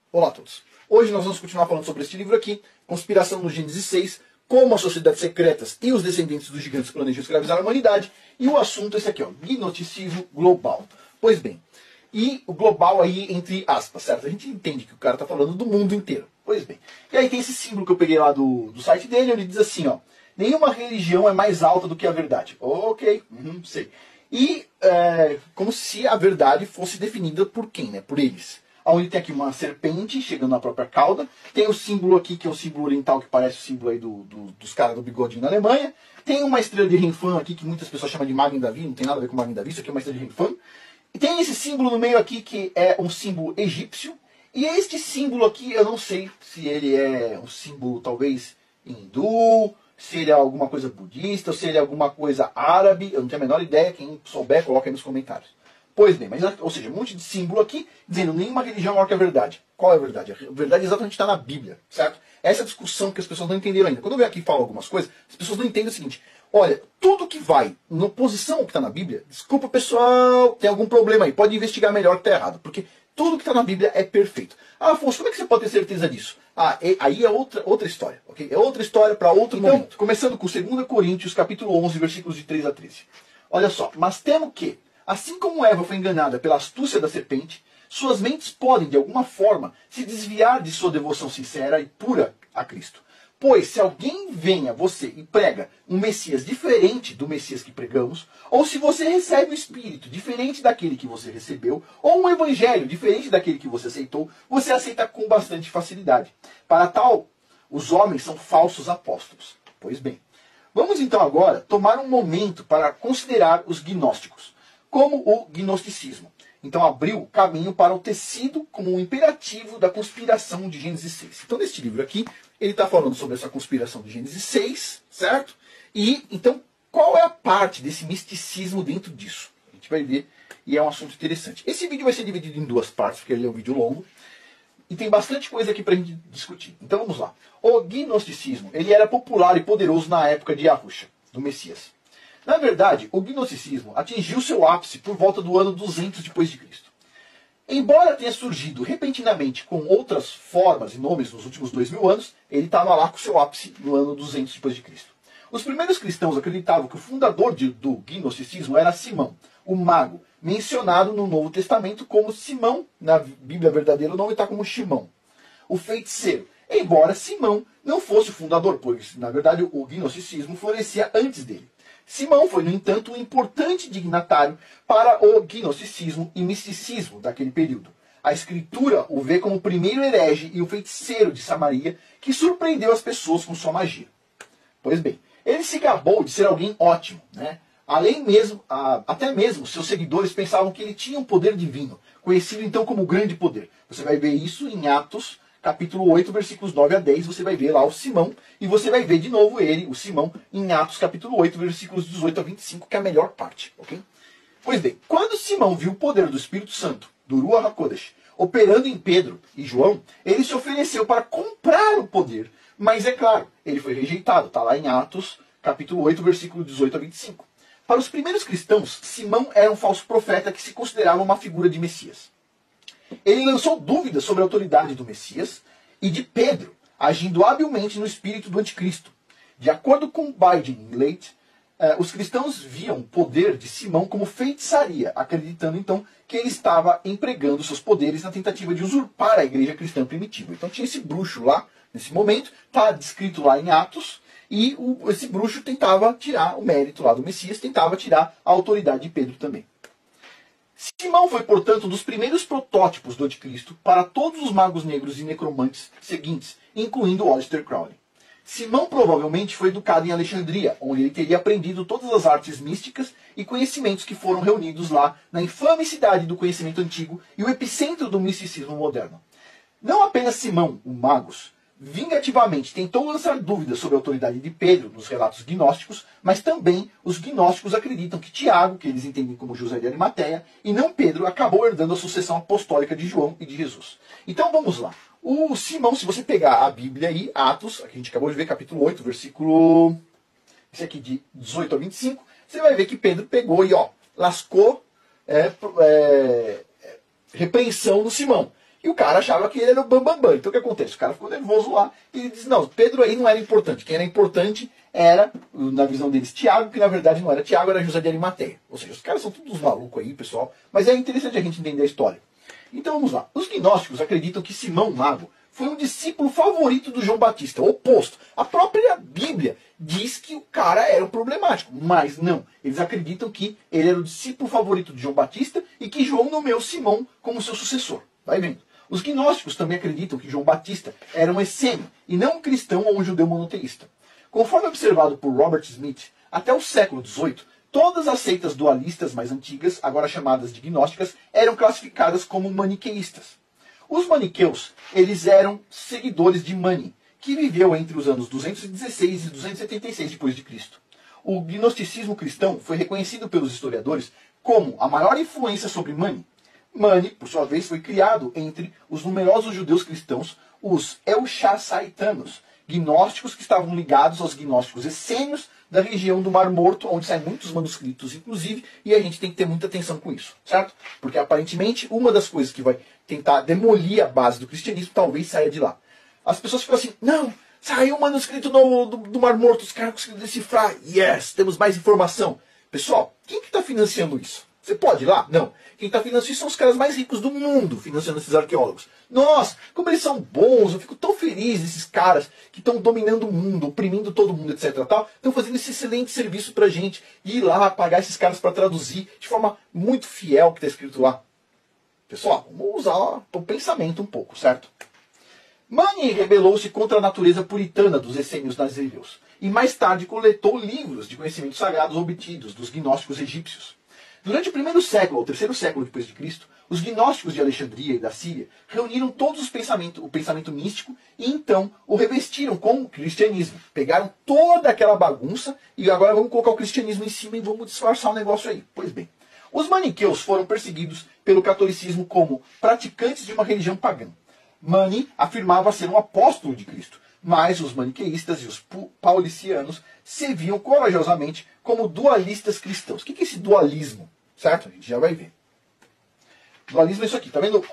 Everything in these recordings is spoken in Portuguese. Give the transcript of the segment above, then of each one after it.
Olá a todos. Hoje nós vamos continuar falando sobre este livro aqui, Conspiração no Gênesis 6, como as sociedades secretas e os descendentes dos gigantes planejam escravizar a humanidade, e o assunto é esse aqui, ó, gnosticismo global. Pois bem, e o global aí entre aspas, certo? A gente entende que o cara está falando do mundo inteiro. Pois bem, e aí tem esse símbolo que eu peguei lá do site dele, onde diz assim, ó, nenhuma religião é mais alta do que a verdade. Ok, sei. E como se a verdade fosse definida por quem, né? Por eles. Onde tem aqui uma serpente chegando na própria cauda. Tem o símbolo aqui, que é o símbolo oriental, que parece o símbolo aí dos caras do bigodinho na Alemanha. Tem uma estrela de Renfan aqui, que muitas pessoas chamam de Magen David, não tem nada a ver com Magen David, isso aqui é uma estrela de Renfan. E tem esse símbolo no meio aqui, que é um símbolo egípcio. E este símbolo aqui, eu não sei se ele é um símbolo, talvez, hindu, se ele é alguma coisa budista, ou se ele é alguma coisa árabe, eu não tenho a menor ideia. Quem souber, coloca aí nos comentários. Pois bem, mas, ou seja, um monte de símbolo aqui, dizendo nenhuma religião é maior que a verdade. Qual é a verdade? A verdade exatamente está na Bíblia, certo? Essa é a discussão que as pessoas não entenderam ainda. Quando eu venho aqui e falo algumas coisas, as pessoas não entendem o seguinte: olha, tudo que vai na oposição ao que está na Bíblia, desculpa pessoal, tem algum problema aí, pode investigar melhor que está errado, porque tudo que está na Bíblia é perfeito. Ah, Afonso, como é que você pode ter certeza disso? Ah, aí é outra história, ok? É outra história para outro momento. Começando com 2 Coríntios, capítulo 11, versículos de 3 a 13. Olha só, mas temo que, assim como Eva foi enganada pela astúcia da serpente, suas mentes podem, de alguma forma, se desviar de sua devoção sincera e pura a Cristo. Pois se alguém vem a você e prega um Messias diferente do Messias que pregamos, ou se você recebe um Espírito diferente daquele que você recebeu, ou um Evangelho diferente daquele que você aceitou, você aceita com bastante facilidade. Para tal, os homens são falsos apóstolos. Pois bem, vamos então agora tomar um momento para considerar os gnósticos, como o gnosticismo. Então abriu caminho para o tecido como um imperativo da conspiração de Gênesis 6. Então neste livro aqui, ele está falando sobre essa conspiração de Gênesis 6, certo? E então, qual é a parte desse misticismo dentro disso? A gente vai ver, e é um assunto interessante. Esse vídeo vai ser dividido em duas partes, porque ele é um vídeo longo, e tem bastante coisa aqui para a gente discutir. Então vamos lá. O gnosticismo, ele era popular e poderoso na época de Yahusha, do Messias. Na verdade, o gnosticismo atingiu seu ápice por volta do ano 200 depois de Cristo. Embora tenha surgido repentinamente com outras formas e nomes nos últimos 2000 anos, ele estava lá com seu ápice no ano 200 depois de Cristo. Os primeiros cristãos acreditavam que o fundador do gnosticismo era Simão, o mago, mencionado no Novo Testamento como Simão, na Bíblia verdadeira o nome está como Shimão, o feiticeiro. Embora Simão não fosse o fundador, pois na verdade o gnosticismo florescia antes dele. Simão foi, no entanto, um importante dignatário para o gnosticismo e misticismo daquele período. A Escritura o vê como o primeiro herege e o feiticeiro de Samaria que surpreendeu as pessoas com sua magia. Pois bem, ele se gabou de ser alguém ótimo, né? Até mesmo seus seguidores pensavam que ele tinha um poder divino, conhecido então como o grande poder. Você vai ver isso em Atos, capítulo 8, versículos 9 a 10, você vai ver lá o Simão, e você vai ver de novo ele, o Simão, em Atos, capítulo 8, versículos 18 a 25, que é a melhor parte, ok? Pois bem, quando Simão viu o poder do Espírito Santo, do Ruach HaKodesh, operando em Pedro e João, ele se ofereceu para comprar o poder, mas é claro, ele foi rejeitado, está lá em Atos, capítulo 8, versículo 18 a 25. Para os primeiros cristãos, Simão era um falso profeta que se considerava uma figura de Messias. Ele lançou dúvidas sobre a autoridade do Messias e de Pedro, agindo habilmente no espírito do anticristo. De acordo com Biden e Leite, os cristãos viam o poder de Simão como feitiçaria, acreditando então que ele estava empregando seus poderes na tentativa de usurpar a igreja cristã primitiva. Então tinha esse bruxo lá, nesse momento, está descrito lá em Atos, e esse bruxo tentava tirar o mérito lá do Messias, tentava tirar a autoridade de Pedro também. Simão foi, portanto, um dos primeiros protótipos do anticristo para todos os magos negros e necromantes seguintes, incluindo Aleister Crowley. Simão provavelmente foi educado em Alexandria, onde ele teria aprendido todas as artes místicas e conhecimentos que foram reunidos lá na infame cidade do conhecimento antigo e o epicentro do misticismo moderno. Não apenas Simão, o Magus, vingativamente tentou lançar dúvidas sobre a autoridade de Pedro nos relatos gnósticos, mas também os gnósticos acreditam que Tiago, que eles entendem como José de Arimateia, e não Pedro, acabou herdando a sucessão apostólica de João e de Jesus. Então vamos lá. O Simão, se você pegar a Bíblia aí, Atos, aqui a gente acabou de ver, capítulo 8, versículo, esse aqui de 18 a 25, você vai ver que Pedro pegou e lascou repreensão no Simão. E o cara achava que ele era o bambambam. Então o que acontece? O cara ficou nervoso lá e ele disse, não, Pedro aí não era importante. Quem era importante era, na visão deles, Tiago, que na verdade não era Tiago, era José de Arimateia. Ou seja, os caras são todos malucos aí, pessoal. Mas é interessante a gente entender a história. Então vamos lá. Os gnósticos acreditam que Simão Mago foi um discípulo favorito do João Batista, oposto. A própria Bíblia diz que o cara era o problemático, mas não. Eles acreditam que ele era o discípulo favorito de João Batista e que João nomeou Simão como seu sucessor. Vai vendo. Os gnósticos também acreditam que João Batista era um essênio e não um cristão ou um judeu monoteísta. Conforme observado por Robert Smith, até o século XVIII, todas as seitas dualistas mais antigas, agora chamadas de gnósticas, eram classificadas como maniqueístas. Os maniqueus, eles eram seguidores de Mani, que viveu entre os anos 216 e 276 d.C. O gnosticismo cristão foi reconhecido pelos historiadores como a maior influência sobre Mani. Mani, por sua vez, foi criado entre os numerosos judeus cristãos, os Elchasaitanos, gnósticos que estavam ligados aos gnósticos essênios da região do Mar Morto, onde saem muitos manuscritos, inclusive, e a gente tem que ter muita atenção com isso, certo? Porque aparentemente uma das coisas que vai tentar demolir a base do cristianismo talvez saia de lá. As pessoas ficam assim, não, saiu um manuscrito do Mar Morto, os caras conseguiram decifrar, yes, temos mais informação. Pessoal, quem que está financiando isso? Você pode ir lá? Não. Quem está financiando isso são os caras mais ricos do mundo, financiando esses arqueólogos. Nossa, como eles são bons, eu fico tão feliz desses caras que estão dominando o mundo, oprimindo todo mundo, etc. Estão fazendo esse excelente serviço pra gente, ir lá, pagar esses caras para traduzir de forma muito fiel o que está escrito lá. Pessoal, vamos usar o pensamento um pouco, certo? Mani rebelou-se contra a natureza puritana dos essênios nazireus e mais tarde coletou livros de conhecimentos sagrados obtidos dos gnósticos egípcios. Durante o primeiro século, ou terceiro século depois de Cristo, os gnósticos de Alexandria e da Síria reuniram todos o pensamento místico e então o revestiram com o cristianismo. Pegaram toda aquela bagunça e agora vamos colocar o cristianismo em cima e vamos disfarçar o negócio aí. Pois bem, os maniqueus foram perseguidos pelo catolicismo como praticantes de uma religião pagã. Mani afirmava ser um apóstolo de Cristo, mas os maniqueístas e os paulicianos se viam corajosamente como dualistas cristãos. O que é esse dualismo? Certo? A gente já vai ver. Dualismo é isso aqui, tá vendo?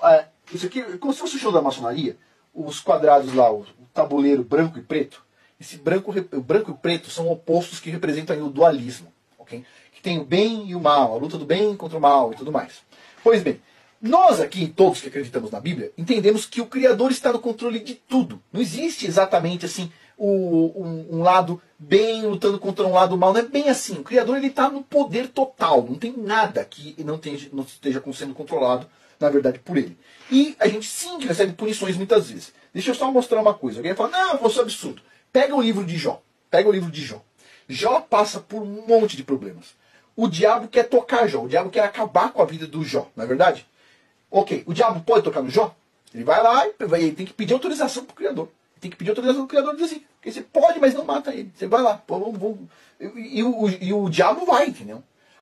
Isso aqui é como se fosse o show da maçonaria. Os quadrados lá, o tabuleiro branco e preto. Esse branco e preto são opostos que representam aí o dualismo. Okay? Que tem o bem e o mal, a luta do bem contra o mal e tudo mais. Pois bem, nós aqui, todos que acreditamos na Bíblia, entendemos que o Criador está no controle de tudo. Não existe exatamente assim um lado bem lutando contra um lado mal. Não é bem assim. O Criador está no poder total. Não tem nada que não esteja sendo controlado, na verdade, por ele. E a gente sim recebe punições muitas vezes. Deixa eu só mostrar uma coisa. Alguém fala, não, isso é absurdo. Pega o livro de Jó. Pega o livro de Jó. Jó passa por um monte de problemas. O diabo quer tocar Jó. O diabo quer acabar com a vida do Jó. Não é verdade? Ok, o diabo pode tocar no Jó? Ele vai lá e tem que pedir autorização para o Criador. Tem que pedir autorização do Criador e dizer assim, porque você pode, mas não mata ele. Você vai lá, e o diabo vai, entendeu?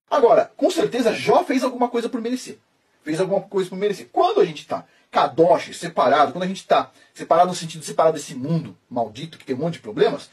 Agora, com certeza, Jó fez alguma coisa por merecer. Fez alguma coisa por merecer. Quando a gente está kadosh, separado, quando a gente está separado no sentido de separado desse mundo maldito, que tem um monte de problemas,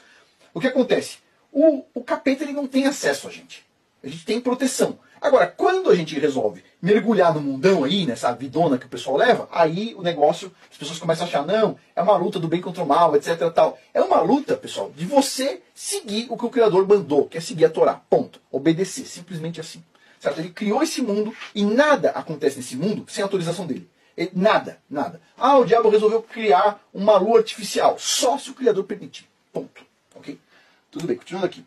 o que acontece? O capeta ele não tem acesso a gente. A gente tem proteção. Agora, quando a gente resolve mergulhar no mundão aí, nessa vidona que o pessoal leva, aí o negócio, as pessoas começam a achar, não, é uma luta do bem contra o mal, etc. Tal. É uma luta, pessoal, de você seguir o que o Criador mandou, que é seguir a Torá. Ponto. Obedecer, simplesmente assim. Certo? Ele criou esse mundo e nada acontece nesse mundo sem autorização dele. Nada, nada. Ah, o diabo resolveu criar uma lua artificial, só se o Criador permitir. Ponto. Ok? Tudo bem, continuando aqui.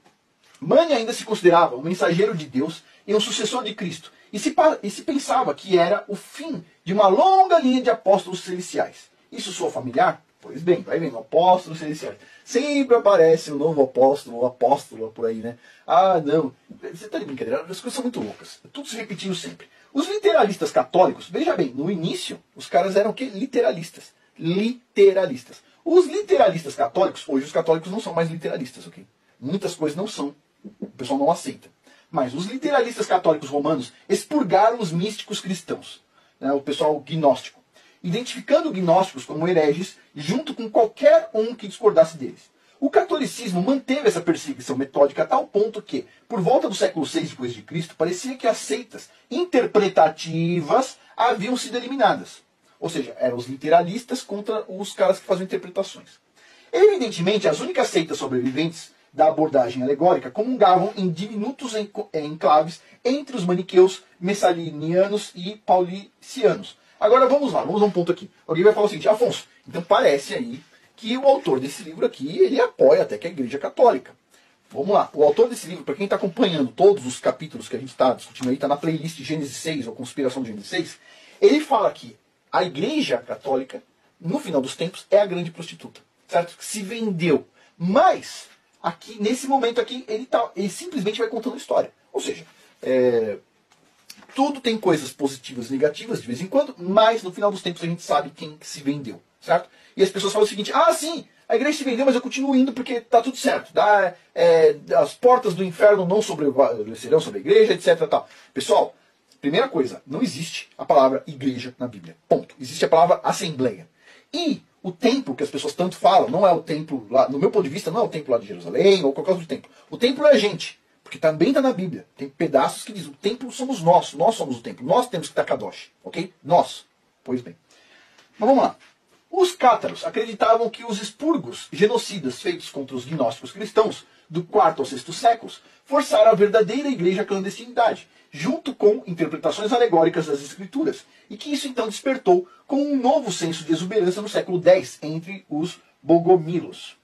Mani ainda se considerava um mensageiro de Deus e um sucessor de Cristo. E se pensava que era o fim de uma longa linha de apóstolos celestiais. Isso soa familiar? Pois bem, vai vendo, apóstolos celestiais. Sempre aparece um novo apóstolo, ou apóstola por aí, né? Ah, não. Você tá de brincadeira? As coisas são muito loucas. Tudo se repetindo sempre. Os literalistas católicos, veja bem, no início, os caras eram o quê? Literalistas. Literalistas. Os literalistas católicos, hoje os católicos não são mais literalistas, ok? Muitas coisas não são. O pessoal não aceita. Mas os literalistas católicos romanos expurgaram os místicos cristãos, né, o pessoal gnóstico, identificando gnósticos como hereges junto com qualquer um que discordasse deles. O catolicismo manteve essa perseguição metódica a tal ponto que, por volta do século VI d.C., parecia que as seitas interpretativas haviam sido eliminadas. Ou seja, eram os literalistas contra os caras que faziam interpretações. Evidentemente, as únicas seitas sobreviventes da abordagem alegórica comungavam em diminutos enclaves entre os maniqueus, messalinianos e paulicianos. Agora vamos lá, vamos a um ponto aqui. Alguém vai falar o seguinte: Afonso, então parece aí que o autor desse livro aqui, ele apoia até que a Igreja Católica. Vamos lá, o autor desse livro, para quem está acompanhando todos os capítulos que a gente está discutindo aí, está na playlist Gênesis 6, ou Conspiração de Gênesis 6, ele fala que a Igreja Católica, no final dos tempos, é a grande prostituta, certo? Que se vendeu. Mas, aqui, nesse momento aqui, ele simplesmente vai contando a história. Ou seja, tudo tem coisas positivas e negativas de vez em quando, mas no final dos tempos a gente sabe quem se vendeu, certo? E as pessoas falam o seguinte: ah, sim, a igreja se vendeu, mas eu continuo indo porque tá tudo certo. As portas do inferno não sobrevivem sobre a igreja, etc. Tal. Pessoal, primeira coisa, não existe a palavra igreja na Bíblia. Ponto. Existe a palavra assembleia. E o templo que as pessoas tanto falam, não é o templo lá, no meu ponto de vista, não é o templo lá de Jerusalém ou qualquer outro templo. O templo é a gente. Porque também está na Bíblia. Tem pedaços que dizem: o templo somos nós somos o templo. Nós temos que estar Kadosh. Ok? Nós. Pois bem. Mas vamos lá. Os cátaros acreditavam que os expurgos genocidas feitos contra os gnósticos cristãos do 4º ao 6º séculos forçaram a verdadeira igreja à clandestinidade, junto com interpretações alegóricas das escrituras, e que isso então despertou com um novo senso de exuberância no século X entre os bogomilos.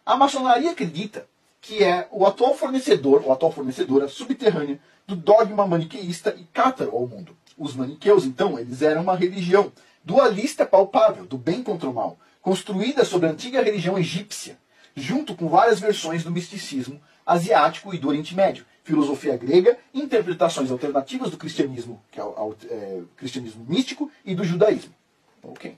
A maçonaria acredita que é o atual fornecedor, ou atual fornecedora subterrânea do dogma maniqueísta e cátaro ao mundo. Os maniqueus, então, eles eram uma religião dualista palpável, do bem contra o mal, construída sobre a antiga religião egípcia, junto com várias versões do misticismo asiático e do Oriente Médio, filosofia grega, interpretações alternativas do cristianismo, que é o cristianismo místico, e do judaísmo. Okay.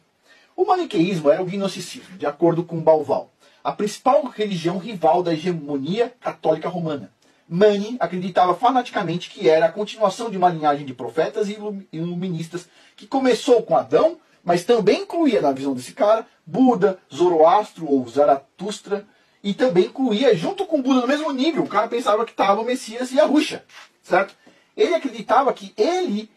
O maniqueísmo era o gnosticismo, de acordo com Bauval, a principal religião rival da hegemonia católica romana. Mani acreditava fanaticamente que era a continuação de uma linhagem de profetas e iluministas que começou com Adão, mas também incluía, na visão desse cara, Buda, Zoroastro ou Zaratustra, e também incluía, junto com Buda, no mesmo nível, o cara pensava que estava o Messias e a Ruxa, certo? Ele acreditava que eles,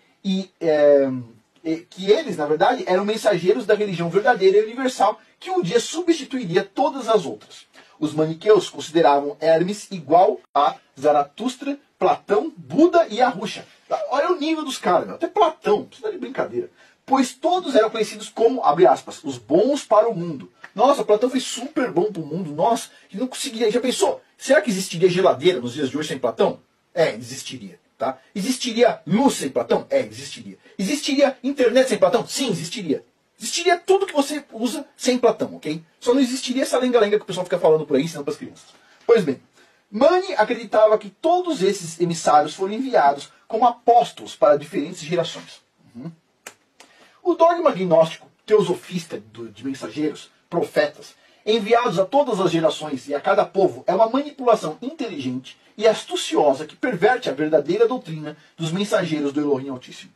na verdade, eram mensageiros da religião verdadeira e universal, que um dia substituiria todas as outras. Os maniqueus consideravam Hermes igual a Zaratustra, Platão, Buda e a Ruxa. Olha o nível dos caras, até Platão, isso não é de brincadeira. Pois todos eram conhecidos como, abre aspas, os bons para o mundo. Nossa, Platão foi super bom para o mundo. Nossa, ele não conseguia. Já pensou? Será que existiria geladeira nos dias de hoje sem Platão? Existiria. Tá? Existiria luz sem Platão? Existiria. Existiria internet sem Platão? Sim, existiria. Existiria tudo que você usa sem Platão, ok? Só não existiria essa lenga-lenga que o pessoal fica falando por aí, ensinando para as crianças. Pois bem, Mani acreditava que todos esses emissários foram enviados como apóstolos para diferentes gerações. O dogma gnóstico teosofista de mensageiros, profetas, enviados a todas as gerações e a cada povo, é uma manipulação inteligente e astuciosa que perverte a verdadeira doutrina dos mensageiros do Elohim Altíssimo.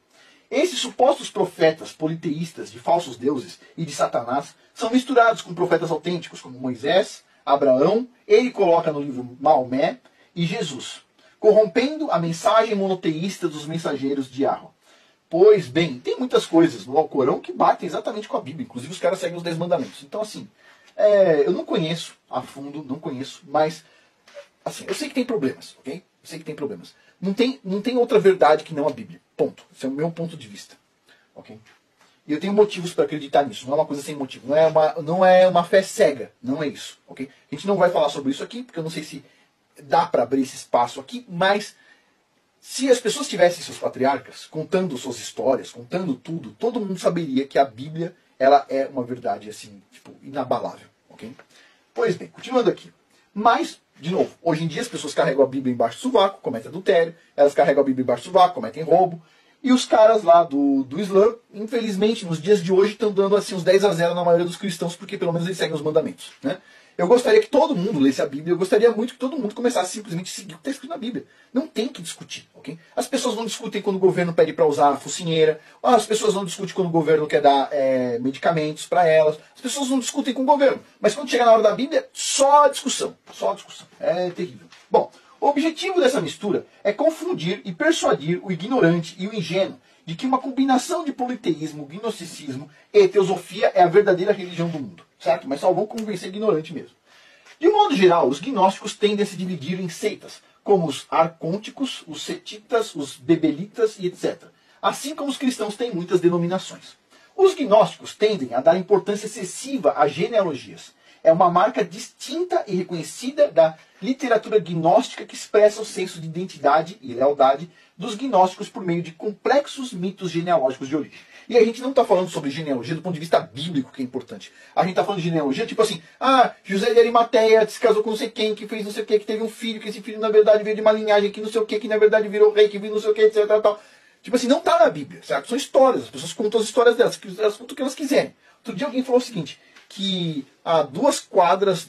Esses supostos profetas politeístas de falsos deuses e de Satanás são misturados com profetas autênticos como Moisés, Abraão, ele coloca no livro Maomé e Jesus, corrompendo a mensagem monoteísta dos mensageiros de Yahweh. Pois bem, tem muitas coisas no Alcorão que batem exatamente com a Bíblia, inclusive os caras seguem os 10 mandamentos. Então assim, eu não conheço a fundo, mas assim, eu sei que tem problemas, ok? Eu sei que tem problemas. Não tem outra verdade que não a Bíblia. Ponto. Esse é o meu ponto de vista. Ok? E eu tenho motivos para acreditar nisso. Não é uma coisa sem motivo. Não é uma fé cega. Não é isso. Ok? A gente não vai falar sobre isso aqui, porque eu não sei se dá para abrir esse espaço aqui, mas se as pessoas tivessem seus patriarcas contando suas histórias, contando tudo, todo mundo saberia que a Bíblia ela é uma verdade assim, tipo, inabalável. Ok? Pois bem, continuando aqui. Mas de novo, hoje em dia as pessoas carregam a Bíblia embaixo do sovaco, cometem adultério, elas carregam a Bíblia embaixo do sovaco, cometem roubo, e os caras lá do Islã, infelizmente, nos dias de hoje, estão dando assim uns 10-0 na maioria dos cristãos, porque pelo menos eles seguem os mandamentos. Né? Eu gostaria que todo mundo lesse a Bíblia, eu gostaria muito que todo mundo começasse simplesmente a seguir o que está escrito na Bíblia. Não tem que discutir, ok? As pessoas não discutem quando o governo pede para usar a focinheira, as pessoas não discutem quando o governo quer dar medicamentos para elas, as pessoas não discutem com o governo. Mas quando chega na hora da Bíblia, só a discussão. Só a discussão. É terrível. Bom, o objetivo dessa mistura é confundir e persuadir o ignorante e o ingênuo, de que uma combinação de politeísmo, gnosticismo e teosofia é a verdadeira religião do mundo, certo? Mas só vão convencer ignorante mesmo. De modo geral, os gnósticos tendem a se dividir em seitas, como os arcônticos, os setitas, os bebelitas e etc. Assim como os cristãos têm muitas denominações. Os gnósticos tendem a dar importância excessiva às genealogias. É uma marca distinta e reconhecida da literatura gnóstica que expressa o senso de identidade e lealdade dos gnósticos por meio de complexos mitos genealógicos de origem. E a gente não está falando sobre genealogia do ponto de vista bíblico, que é importante. A gente está falando de genealogia tipo assim, José de Arimateia se casou com não sei quem, que fez não sei o que teve um filho, que esse filho na verdade veio de uma linhagem que não sei o que na verdade virou rei, que viu não sei o que, etc. Tal. Tipo assim, não está na Bíblia, certo? São histórias, as pessoas contam as histórias delas, elas contam o que elas quiserem. Outro dia alguém falou o seguinte, que a 2 quadras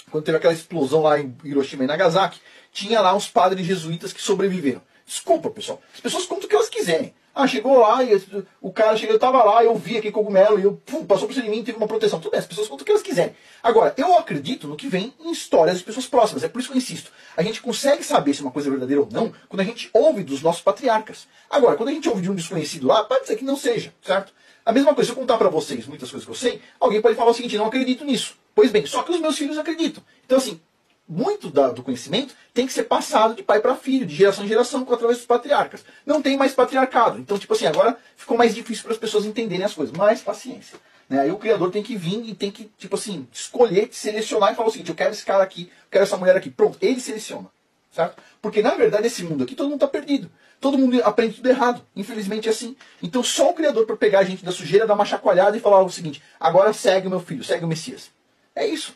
quando teve aquela explosão lá em Hiroshima e Nagasaki, tinha lá uns padres jesuítas que sobreviveram. Desculpa, pessoal. As pessoas contam o que elas quiserem. Chegou lá, e o cara chegou, eu tava lá, eu vi aquele cogumelo, e passou por cima de mim e teve uma proteção. Tudo bem, as pessoas contam o que elas quiserem. Agora, eu acredito no que vem em histórias das pessoas próximas. É por isso que eu insisto. A gente consegue saber se uma coisa é verdadeira ou não quando a gente ouve dos nossos patriarcas. Agora, quando a gente ouve de um desconhecido lá, pode ser que não seja, certo? A mesma coisa, se eu contar pra vocês muitas coisas que eu sei, alguém pode falar o seguinte, não acredito nisso. Pois bem, só que os meus filhos acreditam. Então assim, muito do conhecimento tem que ser passado de pai para filho, de geração em geração, através dos patriarcas. Não tem mais patriarcado. Então, tipo assim, agora ficou mais difícil para as pessoas entenderem as coisas. Mais paciência. Né? Aí o criador tem que vir e tem que, tipo assim, escolher, selecionar e falar o seguinte, eu quero esse cara aqui, eu quero essa mulher aqui. Pronto, ele seleciona. Certo? Porque, na verdade, esse mundo aqui, todo mundo está perdido. Todo mundo aprende tudo errado. Infelizmente é assim. Então, só o criador para pegar a gente da sujeira, dar uma chacoalhada e falar o seguinte, agora segue o meu filho, segue o Messias. É isso.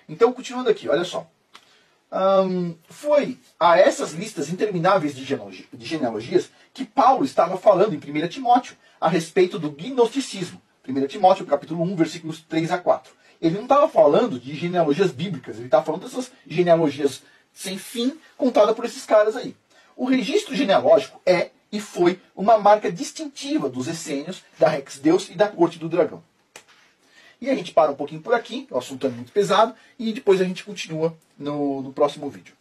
Então, continuando aqui, olha só. Foi a essas listas intermináveis de genealogias que Paulo estava falando em 1 Timóteo a respeito do gnosticismo. 1 Timóteo, capítulo 1, versículos 3 a 4. Ele não estava falando de genealogias bíblicas, ele estava falando dessas genealogias sem fim contadas por esses caras aí. O registro genealógico é e foi uma marca distintiva dos essênios, da Rex Deus e da Corte do Dragão. E a gente para um pouquinho por aqui, o assunto é muito pesado, e depois a gente continua no próximo vídeo.